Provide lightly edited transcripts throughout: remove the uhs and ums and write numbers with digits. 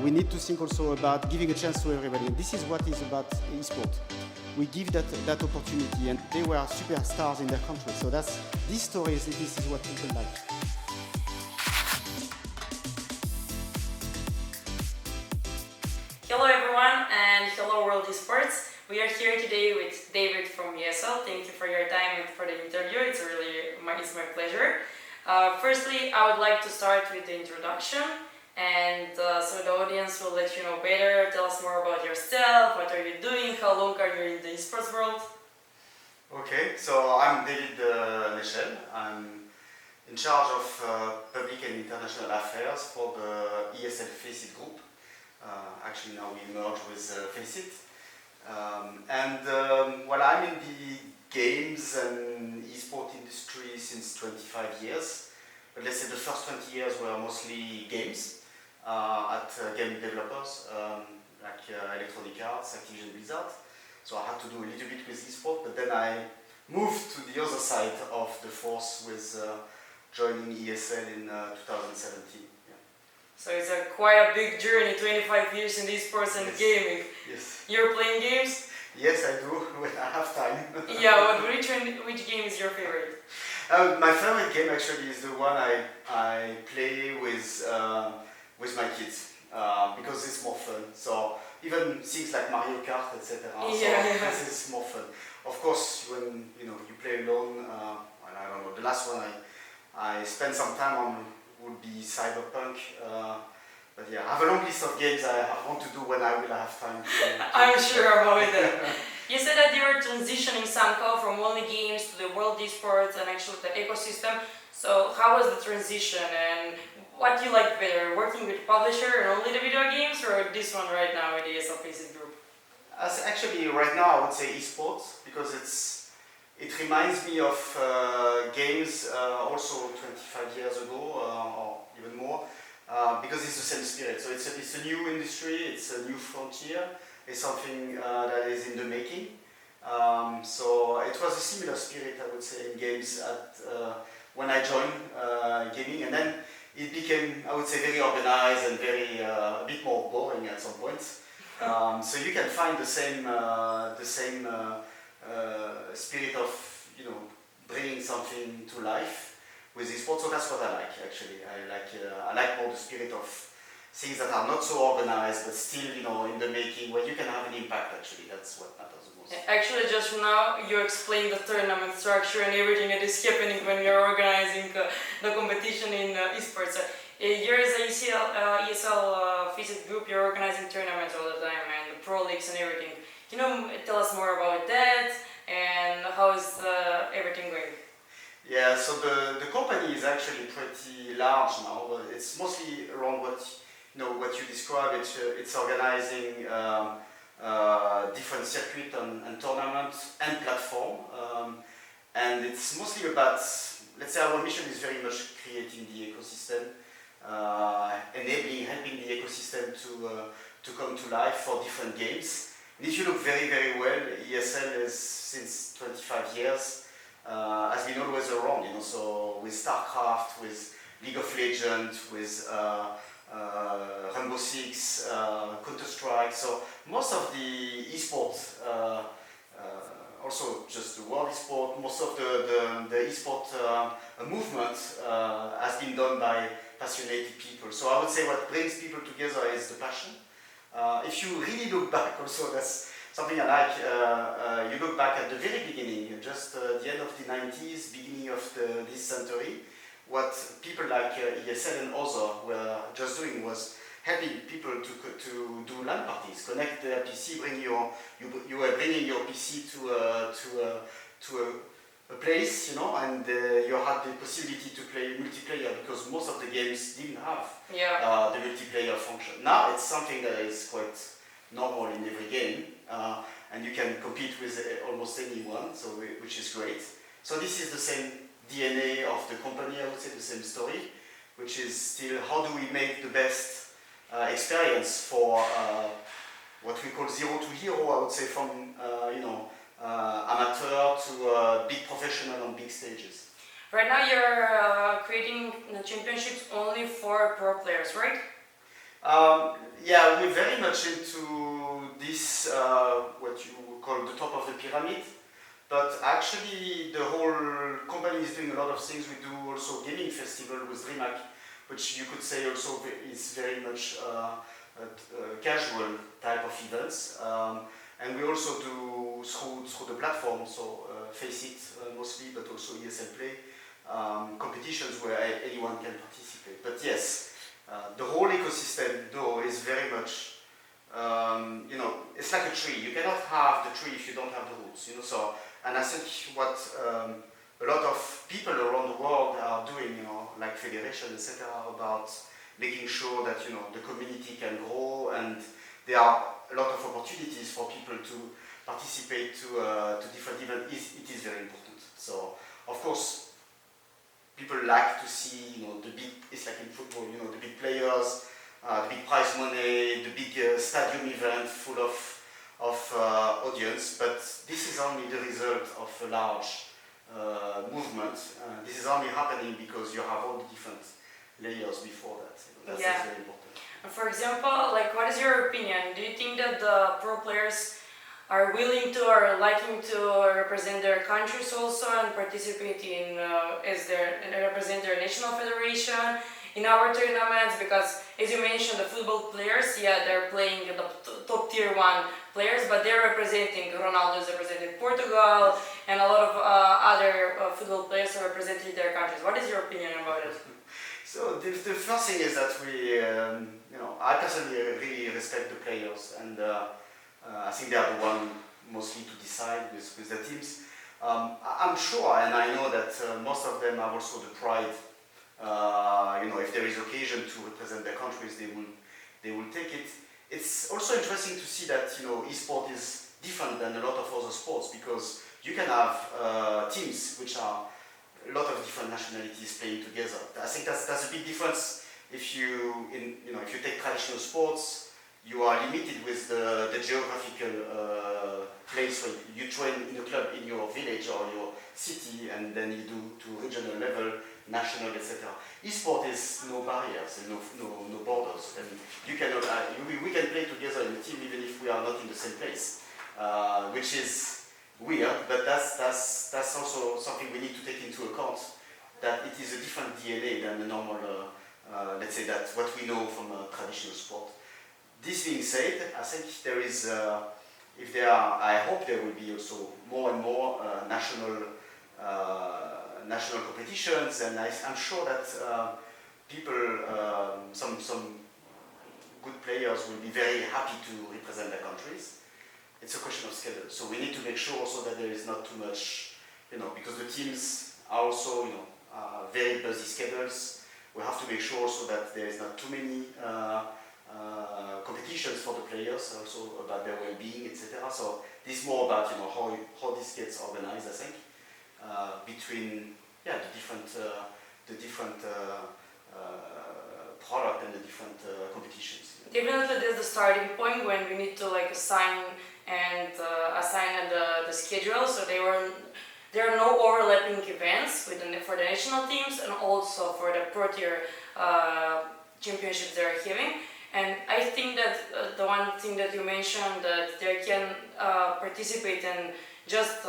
We need to think also about giving a chance to everybody. And this is what is about esports. We give that opportunity, and they were superstars in their country. So this story this is what people like. Hello everyone, and hello WorldEsports. We are here today with David from ESL. Thank you for your time and for the interview. It's my pleasure. Firstly, I would like to start with the introduction, and so the audience will let you know better. Tell us more about yourself. What are you doing? How long are you in the esports world? Okay, so I'm David Neichel. I'm in charge of public and international affairs for the IESF Faceit group. Actually now we merge with Faceit. Well, I'm in the games and esport industry since 25 years. But let's say the first 20 years were mostly games at game developers like Electronic Arts, Activision Blizzard. So I had to do a little bit with esport, but then I moved to the other side of the force with joining ESL in 2017. So it's quite a big journey, 25 years in esports and Yes. gaming. Yes. You're playing games? Yes, I do when I have time. Yeah, which game is your favorite? My favorite game actually is the one I play with my kids because it's more fun. So even things like Mario Kart, etc. Yeah. So this is more fun. Of course, when you play alone, I don't know. The last one I spent some time on would be Cyberpunk. But yeah, I have a long list of games I want to do when I will have time. I'm sure about that. You said that you were transitioning somehow from only games to the WorldEsports and actually the ecosystem. So how was the transition, and what do you like better, working with publisher and only the video games, or this one right now with the ESL Faceit group? Actually, right now I would say esports because it reminds me of games also 25 years ago or even more. Because it's the same spirit. So it's a new industry, it's a new frontier, it's something that is in the making. So it was a similar spirit, I would say, in games when I joined gaming, and then it became, I would say, very organized and very a bit more boring at some point. So you can find the same spirit of bringing something to life with esports, so that's what I like actually. I like more the spirit of things that are not so organized, but still in the making, where you can have an impact. Actually, that's what matters the most. Actually, just now you explained the tournament structure and everything that is happening when you're organizing the competition in esports. You're as a ESL Faceit group, you're organizing tournaments all the time and the pro leagues and everything. Can you tell us more about that and how is everything going? Yeah, so the company is actually pretty large now. It's mostly around what you described. It's organizing different circuits and tournaments and platform, and it's mostly about, let's say, our mission is very much creating the ecosystem, helping the ecosystem to come to life for different games. And if you look very, very well, ESL is since 25 years. Has been always around, so with StarCraft, with League of Legends, with Rainbow Six, Counter-Strike, so most of the esports, also just the WorldEsports, most of the esports movement has been done by passionate people. So I would say what brings people together is the passion. If you really look back also, that's something I like. You look back at the very beginning, just the end of the 90s, beginning of this century, what people like ESL and others were just doing was helping people to do LAN parties, connect their PC, you were bringing your PC to a place, and you had the possibility to play multiplayer because most of the games didn't have the multiplayer function. Now it's something that is quite normal in every game, and you can compete with almost anyone, so which is great. So this is the same DNA of the company, I would say, the same story, which is still how do we make the best experience for what we call zero to hero, I would say, from amateur to big professional on big stages. Right now you're creating championships only for pro players, right? Yeah, we're very much into this, what you call the top of the pyramid. But actually, the whole company is doing a lot of things. We do also gaming festival with DreamHack, which you could say also is very much casual type of events. And we also do through the platform, so Faceit mostly, but also ESL Play, competitions where anyone can participate. But yes, the whole ecosystem though is very much, it's like a tree. You cannot have the tree if you don't have the roots, So, and I think what a lot of people around the world are doing, like federation, etc., about making sure that the community can grow, and there are a lot of opportunities for people to participate to different events. It is very important. So, of course, people like to see, the big. It's like in football, the big players, the big prize money, the big stadium event full of audience. But this is only the result of a large movement. This is only happening because you have all the different layers before that. That's very important. For example, like, what is your opinion? Do you think that the pro players are willing to or liking to represent their countries also and participate in and represent their national federation in our tournaments? Because as you mentioned, the football players, they're playing the top tier 1 players, but they're representing, Ronaldo is representing Portugal, and a lot of other football players are representing their countries. What is your opinion about it? So the first thing is that we, I personally really respect the players, and I think they are the one mostly to decide with the teams. I'm sure, and I know that most of them have also the pride. If there is occasion to represent their countries, they will take it. It's also interesting to see that esports is different than a lot of other sports, because you can have teams which are a lot of different nationalities playing together. I think that's a big difference. If you take traditional sports, you are limited with the geographical place where you train in a club in your village or your city, and then you do to regional level, national, etc. Esports is no barriers and no borders. And you cannot. We can play together in a team even if we are not in the same place, which is weird, but that's also something we need to take into account, that it is a different DNA than the normal, let's say, that what we know from a traditional sport. This being said, I think there is, I hope there will be also more and more national competitions, and I'm sure that people, some good players will be very happy to represent their countries. It's a question of schedule. So we need to make sure also that there is not too much, because the teams are also, very busy schedules. We have to make sure also that there is not too many competitions for the players, also about their well-being, etc. So this is more about, how this gets organized, I think, between the different product and the different competitions. Definitely, there's the starting point when we need to assign the schedule. So there are no overlapping events for the national teams and also for the pro tier championships they're having. And I think that the one thing that you mentioned, that they can participate and just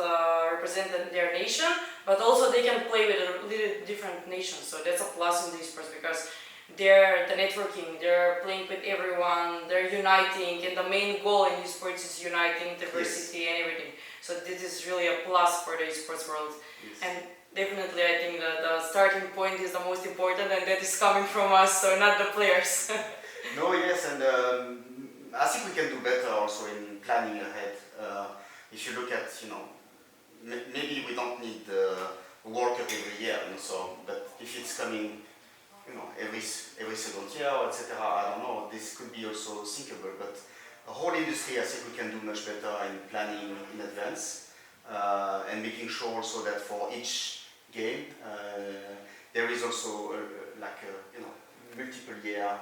represent their nation, but also they can play with a little different nations. So that's a plus in the esports, because they're the networking, they're playing with everyone, they're uniting, and the main goal in esports is uniting diversity and everything. So this is really a plus for the esports world. Yes. And definitely I think that the starting point is the most important, and that is coming from us, so not the players. No, yes, and I think we can do better also in planning ahead. If you look at, maybe we don't need the World Cup every year, but if it's coming, every second year, etc., I don't know, this could be also thinkable, but the whole industry, I think we can do much better in planning in advance, and making sure also that for each game, there is also multiple year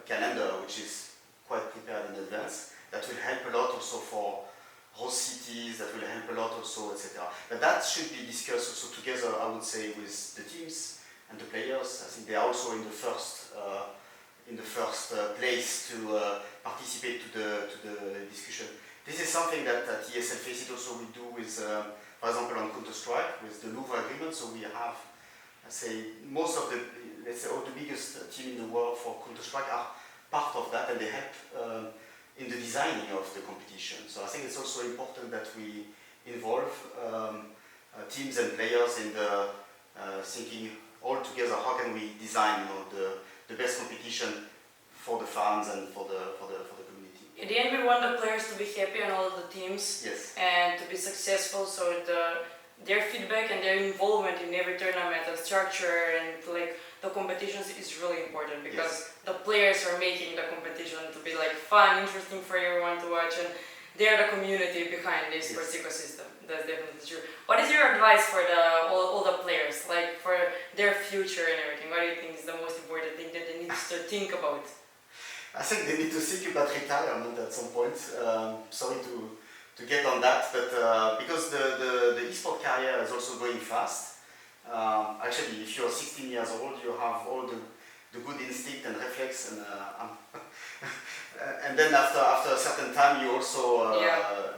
calendar, which is quite prepared in advance. That will help a lot also for host cities, that will help a lot also, etc. But that should be discussed also together, I would say, with the teams and the players. I think they are also in the first, in the first place to participate to the discussion. This is something that at ESL Face It also we do with, for example, on Counter-Strike with the Louvre agreement. So we have, let's say, most of the, let's say, all the biggest team in the world for Counter-Strike are part of that, and they help in the designing of the competition. So I think it's also important that we involve teams and players in the thinking all together. How can we design, the best competition for the fans and for the community? In the end, we want the players to be happy and all of the teams, Yes. and to be successful. So their feedback and their involvement in every tournament and structure and like the competitions is really important, because the players are making the competition to be like fun, interesting for everyone to watch, and they're the community behind the esports ecosystem. That's definitely true. What is your advice for all the players, like for their future and everything? What do you think is the most important thing that they need to think about? I think they need to think about retirement at some point. Sorry to get on that, but because the esport career is also going fast. Actually, if you're 16 years old, you have all the good instinct and reflex, and then after a certain time, you also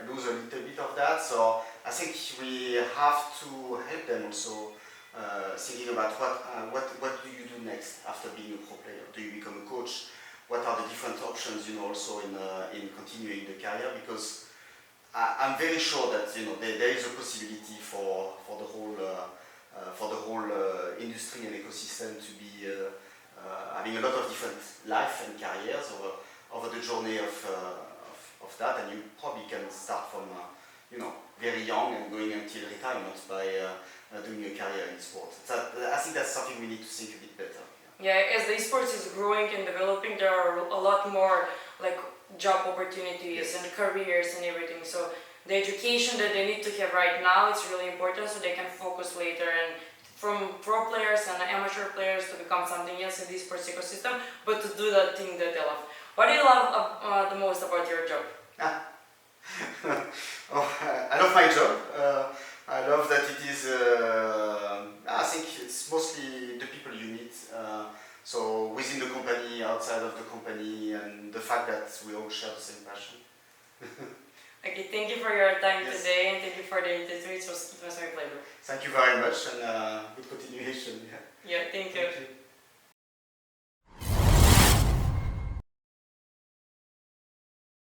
lose a little bit of that. So I think we have to help them also thinking about what do you do next after being a pro player? Do you become a coach? What are the different options, also in continuing the career? Because I'm very sure that there is a possibility for the whole industry and ecosystem to be having a lot of different life and careers over the journey of that, and you probably can start from very young and going until retirement by doing a career in sport. I think that's something we need to think a bit better. Yeah, as the esports is growing and developing, there are a lot more like job opportunities and careers and everything. So the education that they need to have right now is really important, so they can focus later, and from pro players and amateur players to become something else in the esports ecosystem, but to do that thing that they love. What do you love the most about your job? I love my job. I love that it is, I think it's mostly the people you meet. So within the company, outside of the company, and the fact that we all share the same passion. Okay, thank you for your time today, and thank you for the interview. It was my pleasure. Thank you very much, and good continuation. Yeah, thank you. Thank you.